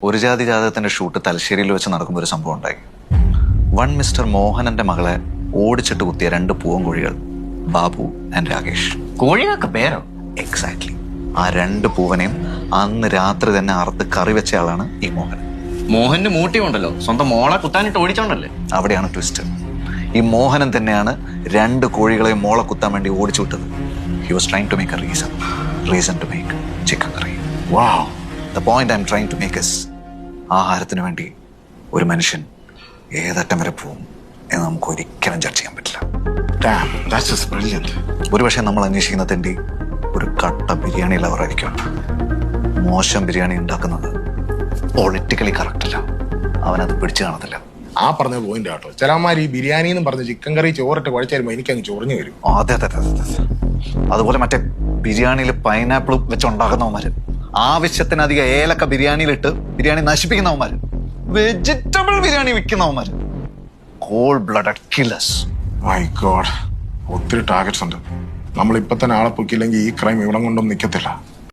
ഒരു ജാതി ജാതകത്തിന്റെ ഷൂട്ട് തലശ്ശേരിയിൽ വെച്ച് നടക്കുമ്പോൾ ഒരു സംഭവം ഉണ്ടായി. വൺ മിസ്റ്റർ മോഹനന്റെ മകളെ ഓടിച്ചിട്ട് കുത്തിയ 2 പൂവൻകോഴികൾ, ബാബു ആൻഡ് രാകേഷ്. കോഴികൾക്ക് പേരോ? എക്സാക്ട്ലി. ആ 2 പൂവനെയും അന്ന് രാത്രി തന്നെ അറുത്ത് കറി വെച്ചയാളാണ് ഈ മോഹൻ. മോഹന്റെ മൂട്ടി ഉണ്ടല്ലോ, സ്വന്തം മോളെ കുത്താനിട്ട് ഓടിച്ചോണ്ടല്ലേ? അവിടെയാണ് ട്വിസ്റ്റ്. ഈ മോഹനൻ തന്നെയാണ് 2 കോഴികളെയും മോളെ കുത്താൻ വേണ്ടി ഓടിച്ചു വിട്ടത്. He was trying to make a reason to make chicken curry. Wow. The point I'm trying to make is, ആഹാരത്തിന് വേണ്ടി ഒരു മനുഷ്യൻ ഏതറ്റം വരെ പോവും എന്ന് നമുക്ക് ഒരിക്കലും ജഡ്ജ് ചെയ്യാൻ പറ്റില്ല. Damn, that's just brilliant. ഒരുപക്ഷെ നമ്മൾ അന്വേഷിക്കുന്ന തെണ്ടി ഒരു കട്ട ബിരിയാണി ലവറായിരിക്കും. മോശം ബിരിയാണി ഉണ്ടാക്കുന്നത് പൊളിറ്റിക്കലി കറക്റ്റ് അല്ല, അവനത് പിടിച്ചു കാണത്തില്ല. ആ പറഞ്ഞ പോയിന്റ് കേട്ടോ. ചിലമാർ ഈ ബിരിയാണി എന്ന് പറഞ്ഞ് ചിക്കൻ കറി ചോറിട്ട് കുഴച്ച് തരുമ്പോൾ എനിക്കങ്ങ് ചൊറിഞ്ഞു വരും. അതെ അതെ അതെ അതെ. അതുപോലെ മറ്റേ ബിരിയാണിയിൽ പൈനാപ്പിൾ വെച്ചുണ്ടാക്കുന്നവന്മാര്, ആവശ്യത്തിനധികം ഏലക്ക ബിരിയാണിയിലിട്ട് ബിരിയാണി നശിപ്പിക്കുന്നവന്മാര്, വെജിറ്റബിൾ ബിരിയാണി വിൽക്കുന്നവന്മാര്, cold blooded killers. My God, ഒത്തിരി ടാർഗറ്റ്സ് ഉണ്ട്. നമ്മളിപ്പോ തന്നെ ആളെ പൊക്കില്ലെങ്കിൽ ഈ ക്രൈം ഇവിടെ കൊണ്ടൊന്നും നിൽക്കത്തില്ല.